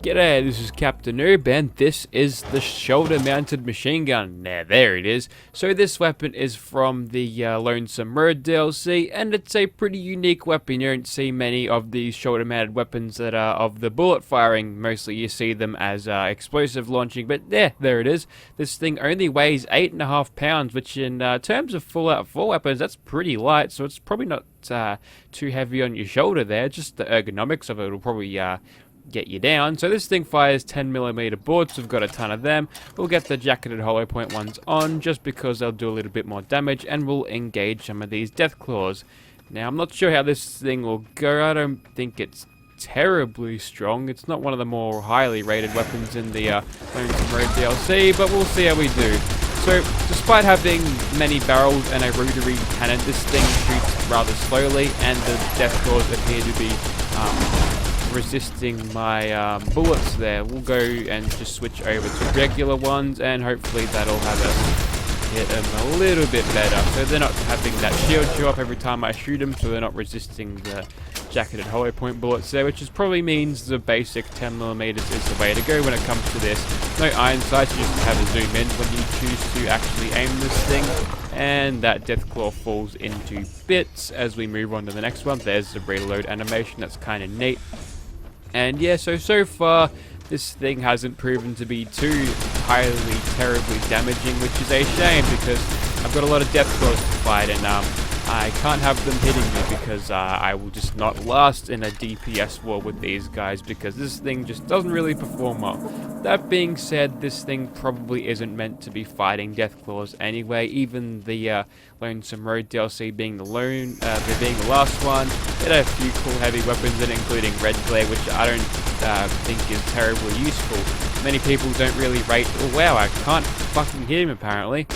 G'day, this is Captain Noob, and this is the shoulder-mounted machine gun. Now, there it is. So this weapon is from the Lonesome Road DLC, and it's a pretty unique weapon. You don't see many of these shoulder-mounted weapons that are of the bullet firing. Mostly you see them as explosive launching, but there it is. This thing only weighs 8.5 pounds, which in terms of Fallout 4 weapons, that's pretty light, so it's probably not too heavy on your shoulder there. Just the ergonomics of it will probably get you down. So this thing fires 10mm bullets. We've got a ton of them. We'll get the jacketed hollow point ones on just because they'll do a little bit more damage, and we'll engage some of these death claws. Now, I'm not sure how this thing will go. I don't think it's terribly strong. It's not one of the more highly rated weapons in the Lonesome Road DLC, but we'll see how we do. So, despite having many barrels and a rotary cannon, this thing shoots rather slowly, and the death claws appear to be resisting my bullets there. We'll go and just switch over to regular ones, and hopefully that'll have us hit them a little bit better. So they're not having that shield show up every time I shoot them, so they're not resisting the jacketed hollow point bullets there, which probably means the basic 10mm is the way to go when it comes to this. No iron sights, you just have a zoom in when you choose to actually aim this thing, and that death claw falls into bits as we move on to the next one. There's the reload animation, that's kind of neat. And yeah, so far, this thing hasn't proven to be too highly, terribly damaging, which is a shame because I've got a lot of death claws to fight, and I can't have them hitting me because I will just not last in a DPS war with these guys because this thing just doesn't really perform well. That being said, this thing probably isn't meant to be fighting death claws anyway. Even the Lonesome Road DLC being the last one, it had a few cool heavy weapons in it, including Red Glare, which I don't think is terribly useful. Many people don't really rate. Oh wow, I can't fucking hit him apparently.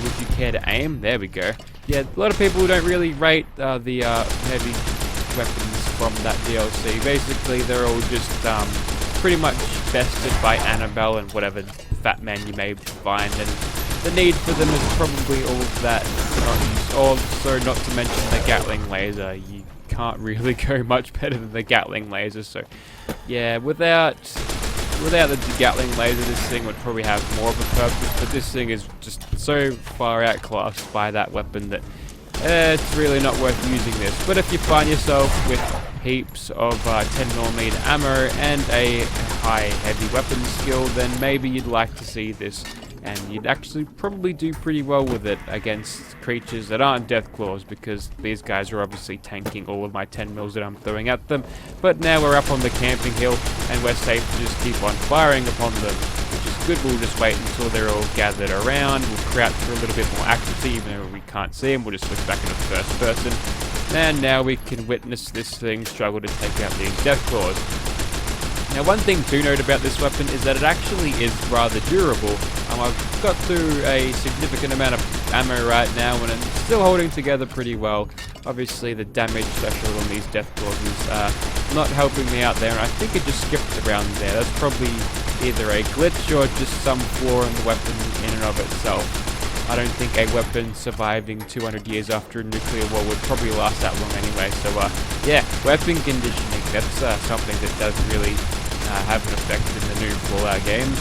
Would you care to aim? There we go. Yeah, a lot of people don't really rate the heavy weapons from that DLC. Basically, they're all just pretty much bested by Annabelle and whatever fat man you may find, and the need for them is probably all of that. Also, not to mention the Gatling laser. You can't really go much better than the Gatling laser. So, yeah, without the Gatling laser, this thing would probably have more of a purpose, but this thing is just so far outclassed by that weapon that it's really not worth using this. But if you find yourself with heaps of 10mm ammo and a high heavy weapon skill, then maybe you'd like to see this, and you'd actually probably do pretty well with it against creatures that aren't death claws, because these guys are obviously tanking all of my 10mm that I'm throwing at them. But now we're up on the camping hill, and we're safe to just keep on firing upon them, which is good. We'll just wait until they're all gathered around. We'll crouch for a little bit more accuracy, even though we can't see them. We'll just switch back into first person, and now we can witness this thing struggle to take out these death claws. Now, one thing to note about this weapon is that it actually is rather durable. I've got through a significant amount of ammo right now, and it's still holding together pretty well. Obviously, the damage threshold on these death claws is not helping me out there, and I think it just skipped around there. That's probably either a glitch or just some flaw in the weapon in and of itself. I don't think a weapon surviving 200 years after a nuclear war would probably last that long anyway. So, yeah, weapon conditioning, that's something that does really have an effect in the new Fallout games,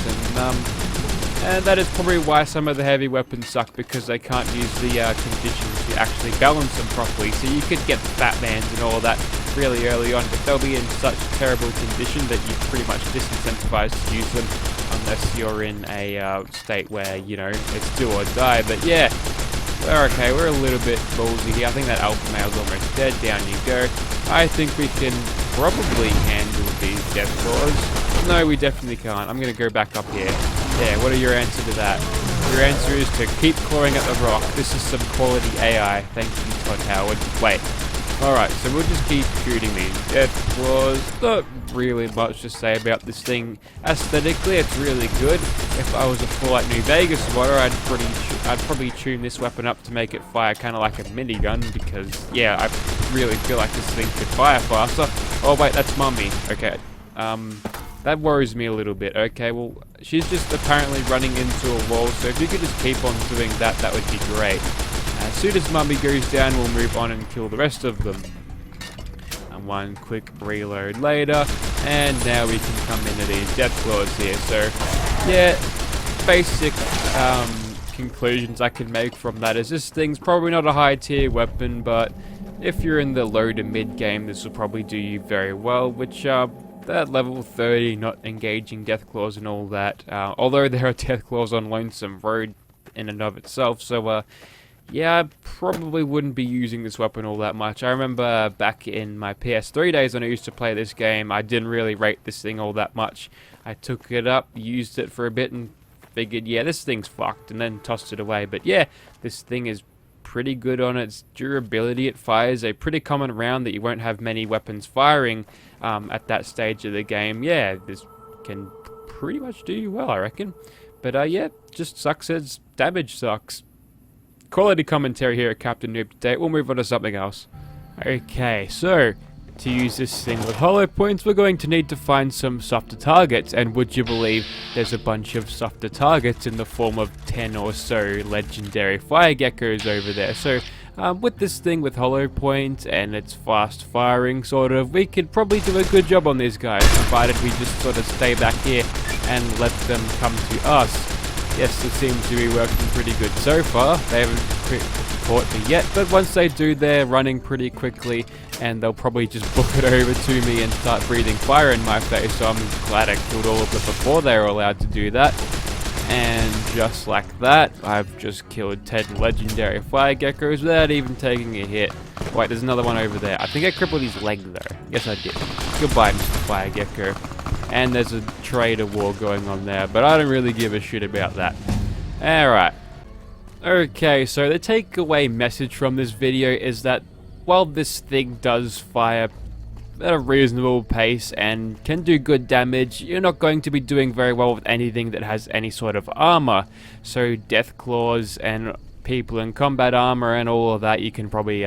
and that is probably why some of the heavy weapons suck, because they can't use the conditions to actually balance them properly. So you could get the fat bands and all that really early on, but they'll be in such terrible condition that you're pretty much disincentivized to use them unless you're in a state where, you know, it's do or die. But yeah, we're okay. We're a little bit ballsy here. I think that alpha male's almost dead. Down you go. I think we can probably handle these death claws. No, we definitely can't. I'm going to go back up here. Yeah, what are your answer to that? Your answer is to keep clawing at the rock. This is some quality AI. Thank you, Todd Howard. Wait. Alright, so we'll just keep shooting these death claws. Not really much to say about this thing. Aesthetically, it's really good. If I was a Fallout New Vegas spotter, I'd probably tune this weapon up to make it fire kind of like a minigun, because, yeah, I really feel like this thing could fire faster. Oh, wait, that's Mummy. Okay, that worries me a little bit. Okay, well, she's just apparently running into a wall, so if you could just keep on doing that, that would be great. soon as Mummy goes down, we'll move on and kill the rest of them. And one quick reload later, and now we can come into these death claws here. So, yeah, basic conclusions I can make from that is this thing's probably not a high tier weapon, but if you're in the low to mid game, this will probably do you very well, which that level 30, not engaging death claws and all that, although there are death claws on Lonesome Road in and of itself, so yeah, I probably wouldn't be using this weapon all that much. I remember back in my PS3 days when I used to play this game, I didn't really rate this thing all that much. I took it up, used it for a bit, and figured, yeah, this thing's fucked, and then tossed it away. But yeah, this thing is pretty good on its durability. It fires a pretty common round that you won't have many weapons firing at that stage of the game. Yeah, this can pretty much do you well, I reckon. But yeah, just sucks its damage sucks. Quality commentary here at Captain Noob today. We'll move on to something else. Okay, so to use this thing with hollow points, we're going to need to find some softer targets, and would you believe there's a bunch of softer targets in the form of 10 or so legendary fire geckos over there. So with this thing with hollow point and its fast firing sort of, we could probably do a good job on these guys, provided we just sort of stay back here and let them come to us. Yes, it seems to be working pretty good so far. They haven't caught me yet, but once they do, they're running pretty quickly, and they'll probably just book it over to me and start breathing fire in my face, so I'm glad I killed all of them before they were allowed to do that. And just like that, I've just killed 10 legendary fire geckos without even taking a hit. Wait, there's another one over there. I think I crippled his leg though. Yes, I did. Goodbye, Mr. Fire Gecko. And there's a trader war going on there, but I don't really give a shit about that. Alright. Okay, so the takeaway message from this video is that while this thing does fire at a reasonable pace and can do good damage, you're not going to be doing very well with anything that has any sort of armor. So death claws and people in combat armor and all of that, you can probably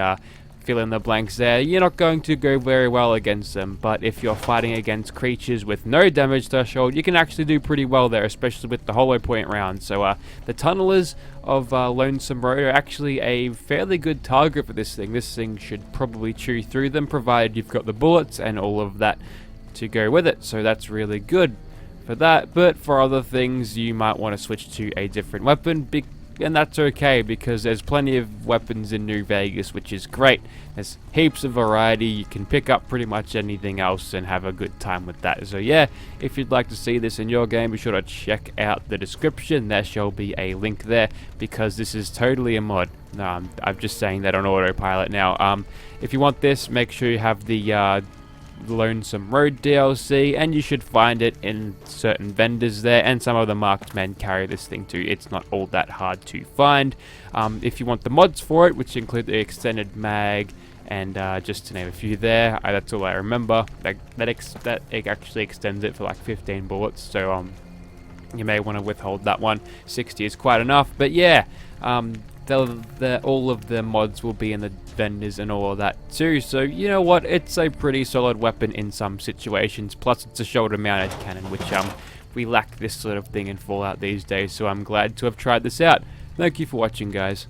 fill in the blanks there. You're not going to go very well against them, but if you're fighting against creatures with no damage threshold, you can actually do pretty well there, especially with the hollow point round. So the tunnelers of Lonesome Road are actually a fairly good target for this thing. This thing should probably chew through them, provided you've got the bullets and all of that to go with it. So that's really good for that, but for other things you might want to switch to a different weapon, and that's okay, because there's plenty of weapons in New Vegas, which is great. There's heaps of variety. You can pick up pretty much anything else and have a good time with that. So yeah, if you'd like to see this in your game, be sure to check out the description. There shall be a link there, because this is totally a mod. I'm just saying that on autopilot now. If you want this, make sure you have the Lonesome Road DLC, and you should find it in certain vendors there, and some of the marked men carry this thing too. It's not all that hard to find. If you want the mods for it, which include the extended mag and just to name a few there, that's all I remember. That actually extends it for like 15 bullets, so you may want to withhold that one. 60 is quite enough, but yeah, all of the mods will be in the vendors and all of that too. So you know what, it's a pretty solid weapon in some situations, plus it's a shoulder mounted cannon, which we lack this sort of thing in Fallout these days, so I'm glad to have tried this out. Thank you for watching, guys.